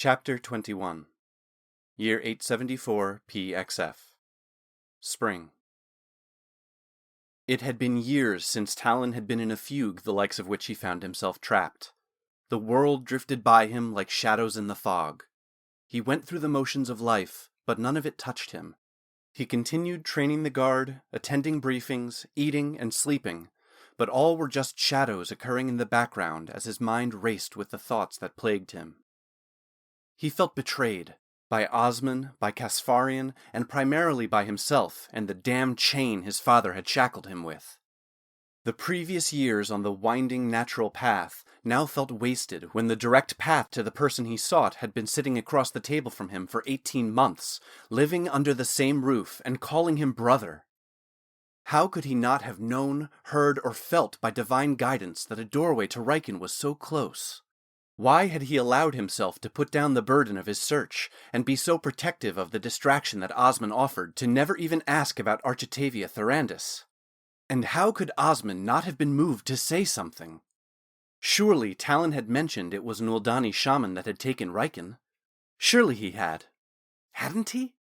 Chapter 21 Year 874 PXF Spring. It had been years since Talon had been in a fugue the likes of which he found himself trapped. The world drifted by him like shadows in the fog. He went through the motions of life, but none of it touched him. He continued training the guard, attending briefings, eating and sleeping, but all were just shadows occurring in the background as his mind raced with the thoughts that plagued him. He felt betrayed, by Osman, by Casparian, and primarily by himself and the damned chain his father had shackled him with. The previous years on the winding natural path now felt wasted when the direct path to the person he sought had been sitting across the table from him for 18 months, living under the same roof and calling him brother. How could he not have known, heard, or felt by divine guidance that a doorway to Riken was so close? Why had he allowed himself to put down the burden of his search, and be so protective of the distraction that Osman offered to never even ask about Architavia Thorandis? And how could Osman not have been moved to say something? Surely Talon had mentioned it was an Uldani shaman that had taken Riken. Surely he had. Hadn't he?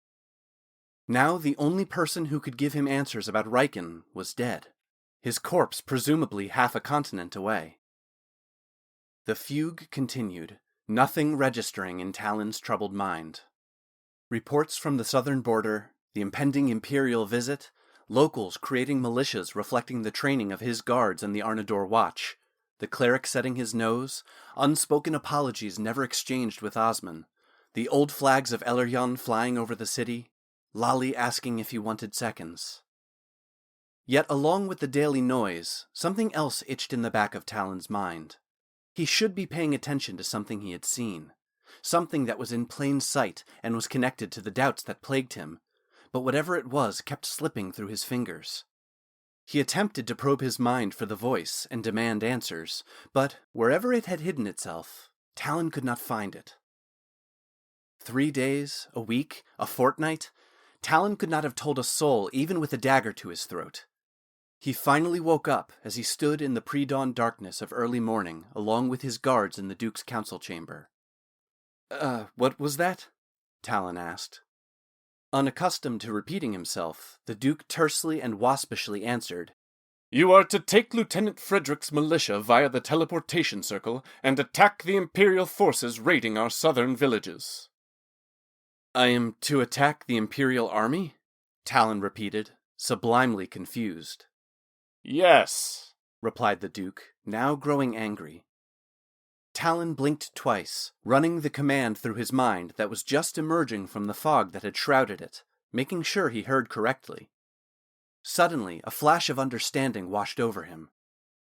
Now the only person who could give him answers about Riken was dead, his corpse presumably half a continent away. The fugue continued, nothing registering in Talon's troubled mind. Reports from the southern border, the impending imperial visit, locals creating militias reflecting the training of his guards and the Arnador Watch, the cleric setting his nose, unspoken apologies never exchanged with Osman, the old flags of Elerion flying over the city, Lali asking if he wanted seconds. Yet along with the daily noise, something else itched in the back of Talon's mind. He should be paying attention to something he had seen, something that was in plain sight and was connected to the doubts that plagued him, but whatever it was kept slipping through his fingers. He attempted to probe his mind for the voice and demand answers, but wherever it had hidden itself, Talon could not find it. 3 days, a week, a fortnight, Talon could not have told a soul even with a dagger to his throat. He finally woke up as he stood in the pre-dawn darkness of early morning along with his guards in the Duke's council chamber. What was that?" Talon asked. Unaccustomed to repeating himself, the Duke tersely and waspishly answered, "You are to take Lieutenant Frederick's militia via the teleportation circle and attack the Imperial forces raiding our southern villages." "I am to attack the Imperial army?" Talon repeated, sublimely confused. "Yes," replied the Duke, now growing angry. Talon blinked twice, running the command through his mind that was just emerging from the fog that had shrouded it, making sure he heard correctly. Suddenly, a flash of understanding washed over him.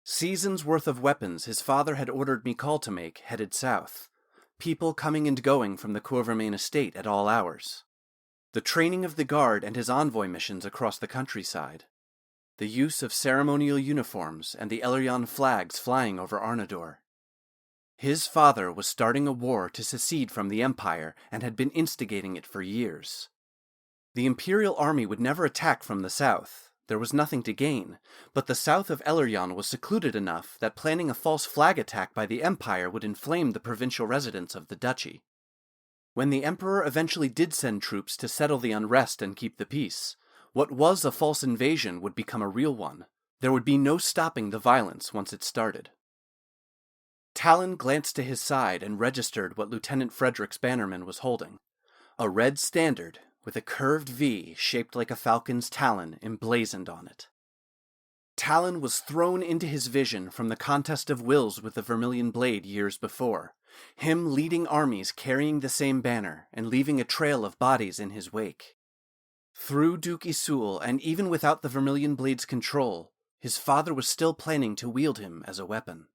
Seasons' worth of weapons his father had ordered Mikal to make headed south, people coming and going from the Vermillion estate at all hours. The training of the guard and his envoy missions across the countryside. The use of ceremonial uniforms and the Elerion flags flying over Arnador. His father was starting a war to secede from the Empire and had been instigating it for years. The Imperial army would never attack from the south. There was nothing to gain, but the south of Elerion was secluded enough that planning a false flag attack by the Empire would inflame the provincial residents of the duchy. When the Emperor eventually did send troops to settle the unrest and keep the peace, what was a false invasion would become a real one. There would be no stopping the violence once it started. Talon glanced to his side and registered what Lieutenant Frederick's bannerman was holding. A red standard with a curved V shaped like a falcon's talon emblazoned on it. Talon was thrown into his vision from the contest of wills with the Vermillion blade years before, him leading armies carrying the same banner and leaving a trail of bodies in his wake. Through Duke Isul, and even without the Vermillion blade's control, his father was still planning to wield him as a weapon.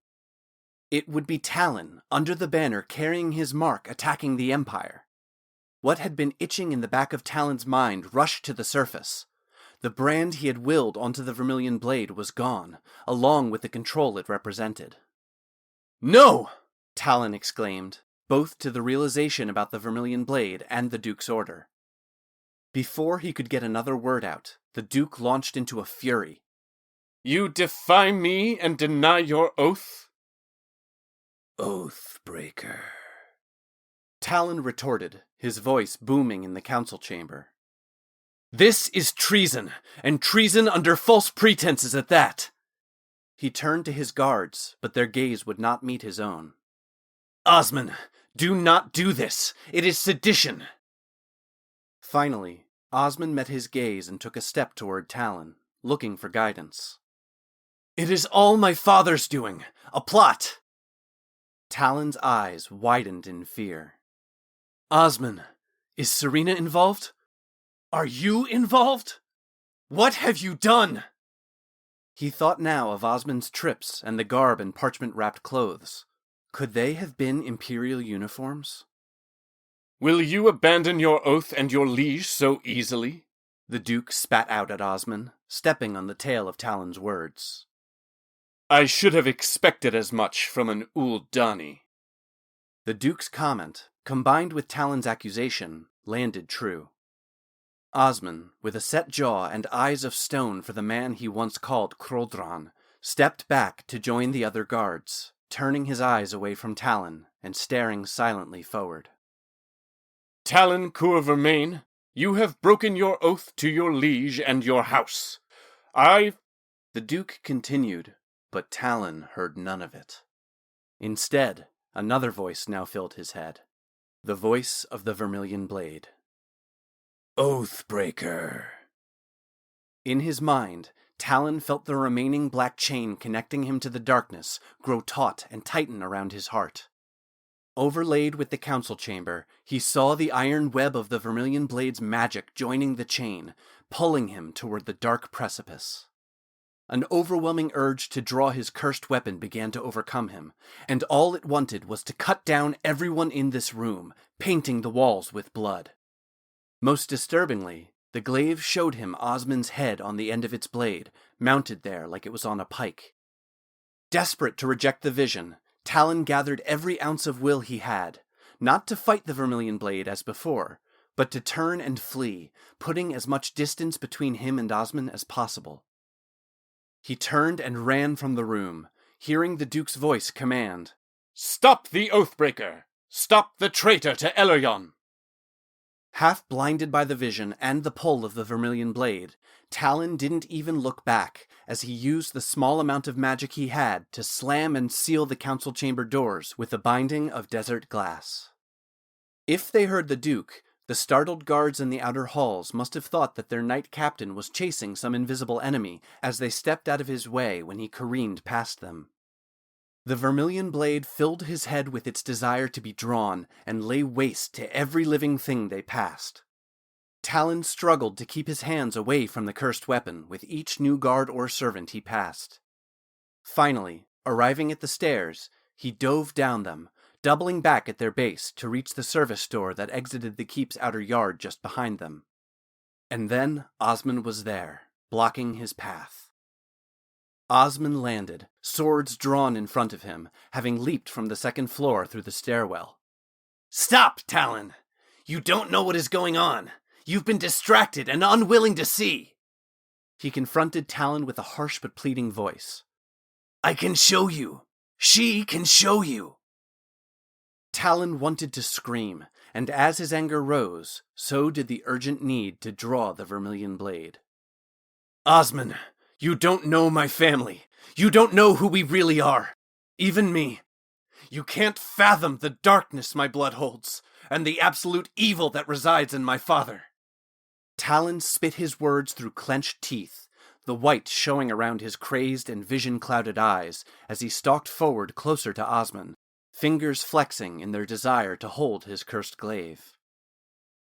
It would be Talon, under the banner carrying his mark, attacking the Empire. What had been itching in the back of Talon's mind rushed to the surface. The brand he had willed onto the Vermillion blade was gone, along with the control it represented. "No!" Talon exclaimed, both to the realization about the Vermillion blade and the Duke's order. Before he could get another word out, the Duke launched into a fury. "You defy me and deny your oath?" Oath breaker. Talon retorted, his voice booming in the council chamber. "This is treason, and treason under false pretenses at that!" He turned to his guards, but their gaze would not meet his own. "Osman, do not do this! It is sedition!" Finally, Osman met his gaze and took a step toward Talon, looking for guidance. "It is all my father's doing! A plot!" Talon's eyes widened in fear. "Osman, is Serena involved? Are you involved? What have you done?" He thought now of Osman's trips and the garb and parchment-wrapped clothes. Could they have been Imperial uniforms? "Will you abandon your oath and your liege so easily?" The Duke spat out at Osman, stepping on the tail of Talon's words. "I should have expected as much from an Uldani." The Duke's comment, combined with Talon's accusation, landed true. Osman, with a set jaw and eyes of stone for the man he once called Krodran, stepped back to join the other guards, turning his eyes away from Talon and staring silently forward. "Talon Coeur Vermain, you have broken your oath to your liege and your house. The Duke continued, but Talon heard none of it. Instead, another voice now filled his head. The voice of the Vermillion Blade. "Oathbreaker." In his mind, Talon felt the remaining black chain connecting him to the darkness grow taut and tighten around his heart. Overlaid with the council chamber, he saw the iron web of the Vermillion Blade's magic joining the chain, pulling him toward the dark precipice. An overwhelming urge to draw his cursed weapon began to overcome him, and all it wanted was to cut down everyone in this room, painting the walls with blood. Most disturbingly, the glaive showed him Osman's head on the end of its blade, mounted there like it was on a pike. Desperate to reject the vision, Talon gathered every ounce of will he had, not to fight the Vermillion Blade as before, but to turn and flee, putting as much distance between him and Osman as possible. He turned and ran from the room, hearing the Duke's voice command, "Stop the Oathbreaker! Stop the traitor to Elerion!" Half blinded by the vision and the pull of the Vermillion Blade, Talon didn't even look back as he used the small amount of magic he had to slam and seal the council chamber doors with a binding of desert glass. If they heard the Duke, the startled guards in the outer halls must have thought that their knight captain was chasing some invisible enemy as they stepped out of his way when he careened past them. The Vermillion Blade filled his head with its desire to be drawn and lay waste to every living thing they passed. Talon struggled to keep his hands away from the cursed weapon with each new guard or servant he passed. Finally, arriving at the stairs, he dove down them, doubling back at their base to reach the service door that exited the keep's outer yard just behind them. And then Osman was there, blocking his path. Osman landed, swords drawn in front of him, having leaped from the second floor through the stairwell. "Stop, Talon! You don't know what is going on! You've been distracted and unwilling to see!" He confronted Talon with a harsh but pleading voice. "I can show you! She can show you!" Talon wanted to scream, and as his anger rose, so did the urgent need to draw the Vermillion Blade. "Osman, you don't know my family. You don't know who we really are. Even me. You can't fathom the darkness my blood holds, and the absolute evil that resides in my father." Talon spit his words through clenched teeth, the white showing around his crazed and vision-clouded eyes as he stalked forward closer to Osman, fingers flexing in their desire to hold his cursed glaive.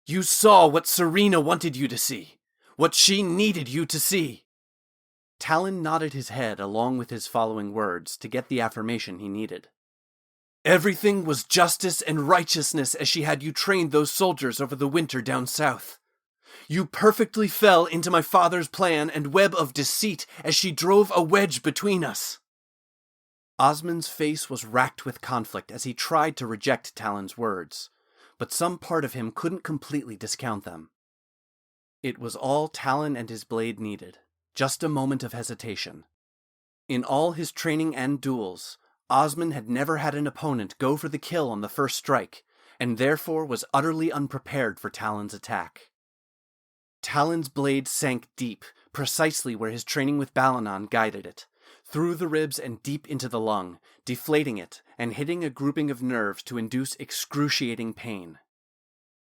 "You saw what Serena wanted you to see, what she needed you to see." Talon nodded his head along with his following words to get the affirmation he needed. "Everything was justice and righteousness as she had you trained those soldiers over the winter down south. You perfectly fell into my father's plan and web of deceit as she drove a wedge between us." Osman's face was racked with conflict as he tried to reject Talon's words, but some part of him couldn't completely discount them. It was all Talon and his blade needed. Just a moment of hesitation. In all his training and duels, Osman had never had an opponent go for the kill on the first strike, and therefore was utterly unprepared for Talon's attack. Talon's blade sank deep, precisely where his training with Balanon guided it, through the ribs and deep into the lung, deflating it and hitting a grouping of nerves to induce excruciating pain.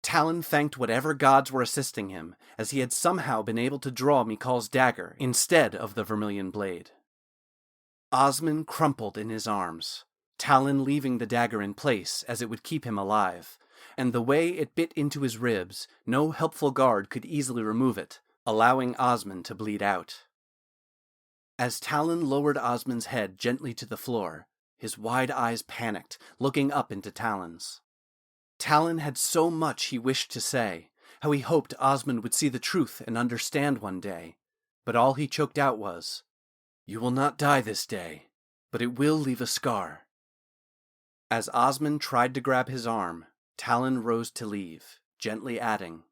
Talon thanked whatever gods were assisting him, as he had somehow been able to draw Mikal's dagger instead of the Vermillion blade. Osmond crumpled in his arms, Talon leaving the dagger in place as it would keep him alive, and the way it bit into his ribs, no helpful guard could easily remove it, allowing Osmond to bleed out. As Talon lowered Osmond's head gently to the floor, his wide eyes panicked, looking up into Talon's. Talon had so much he wished to say, how he hoped Osmond would see the truth and understand one day, but all he choked out was, "You will not die this day, but it will leave a scar." As Osmond tried to grab his arm, Talon rose to leave, gently adding,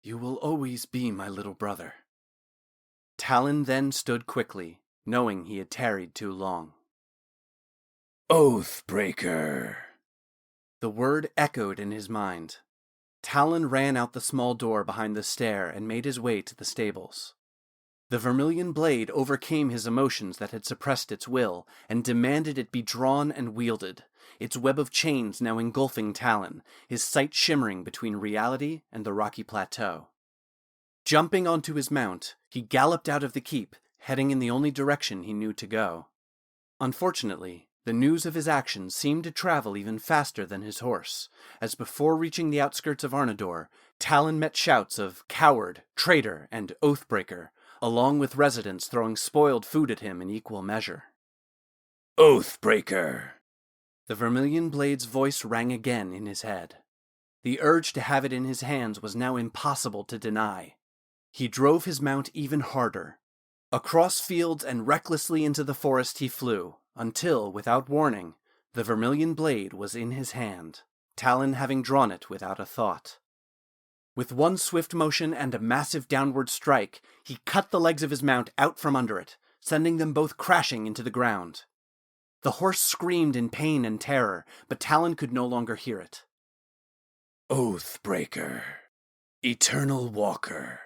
"You will always be my little brother." Talon then stood quickly, knowing he had tarried too long. Oathbreaker! The word echoed in his mind. Talon ran out the small door behind the stair and made his way to the stables. The Vermillion blade overcame his emotions that had suppressed its will, and demanded it be drawn and wielded, its web of chains now engulfing Talon, his sight shimmering between reality and the rocky plateau. Jumping onto his mount, he galloped out of the keep, heading in the only direction he knew to go. Unfortunately, the news of his actions seemed to travel even faster than his horse, as before reaching the outskirts of Arnador, Talon met shouts of "coward," "traitor," and "oathbreaker," along with residents throwing spoiled food at him in equal measure. Oathbreaker! The Vermillion blade's voice rang again in his head. The urge to have it in his hands was now impossible to deny. He drove his mount even harder. Across fields and recklessly into the forest he flew, until, without warning, the Vermillion blade was in his hand, Talon having drawn it without a thought. With one swift motion and a massive downward strike, he cut the legs of his mount out from under it, sending them both crashing into the ground. The horse screamed in pain and terror, but Talon could no longer hear it. Oathbreaker, eternal walker,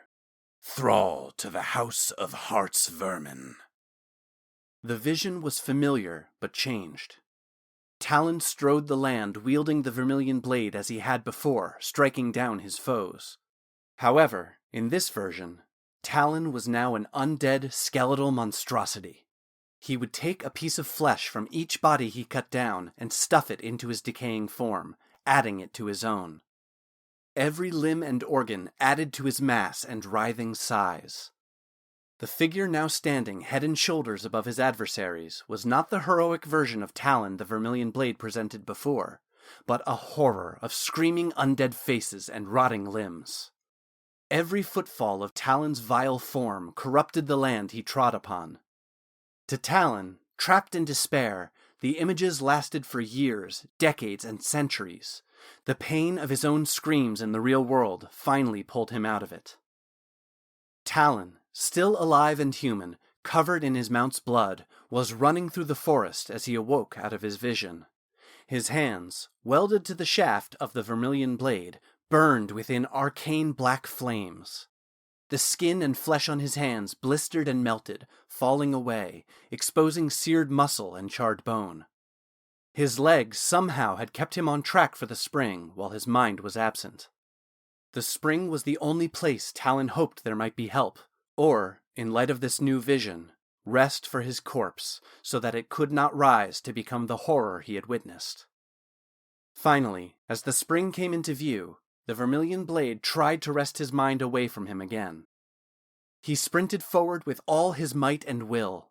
thrall to the house of Heart's vermin. The vision was familiar, but changed. Talon strode the land wielding the Vermillion blade as he had before, striking down his foes. However, in this version, Talon was now an undead, skeletal monstrosity. He would take a piece of flesh from each body he cut down and stuff it into his decaying form, adding it to his own. Every limb and organ added to his mass and writhing size. The figure now standing head and shoulders above his adversaries was not the heroic version of Talon the Vermillion blade presented before, but a horror of screaming undead faces and rotting limbs. Every footfall of Talon's vile form corrupted the land he trod upon. To Talon, trapped in despair, the images lasted for years, decades, and centuries. The pain of his own screams in the real world finally pulled him out of it. Talon, still alive and human, covered in his mount's blood, was running through the forest as he awoke out of his vision. His hands, welded to the shaft of the Vermillion blade, burned within arcane black flames. The skin and flesh on his hands blistered and melted, falling away, exposing seared muscle and charred bone. His legs somehow had kept him on track for the spring while his mind was absent. The spring was the only place Talon hoped there might be help, or, in light of this new vision, rest for his corpse so that it could not rise to become the horror he had witnessed. Finally, as the spring came into view, the Vermillion blade tried to wrest his mind away from him again. He sprinted forward with all his might and will.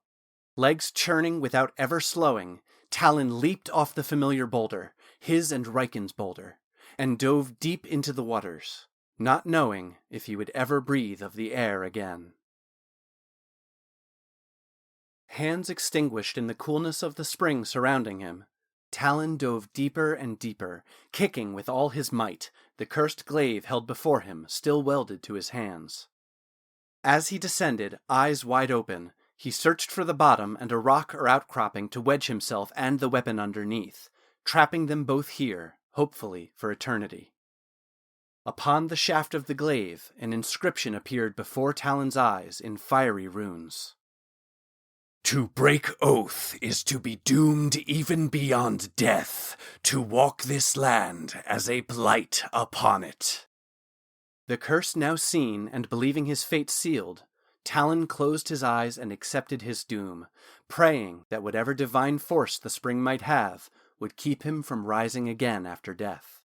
Legs churning without ever slowing, Talon leaped off the familiar boulder, his and Riken's boulder, and dove deep into the waters, not knowing if he would ever breathe of the air again. Hands extinguished in the coolness of the spring surrounding him, Talon dove deeper and deeper, kicking with all his might, the cursed glaive held before him still welded to his hands. As he descended, eyes wide open, he searched for the bottom and a rock or outcropping to wedge himself and the weapon underneath, trapping them both here, hopefully for eternity. Upon the shaft of the glaive, an inscription appeared before Talon's eyes in fiery runes. To break oath is to be doomed even beyond death, to walk this land as a blight upon it. The curse now seen and believing his fate sealed, Talon closed his eyes and accepted his doom, praying that whatever divine force the spring might have would keep him from rising again after death.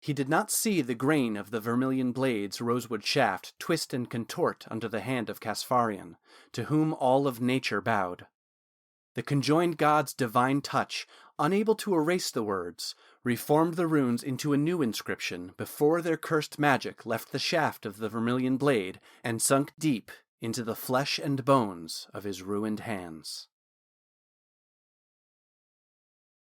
He did not see the grain of the Vermillion blade's rosewood shaft twist and contort under the hand of Casparian, to whom all of nature bowed. The conjoined god's divine touch, unable to erase the words, reformed the runes into a new inscription before their cursed magic left the shaft of the Vermillion blade and sunk deep into the flesh and bones of his ruined hands.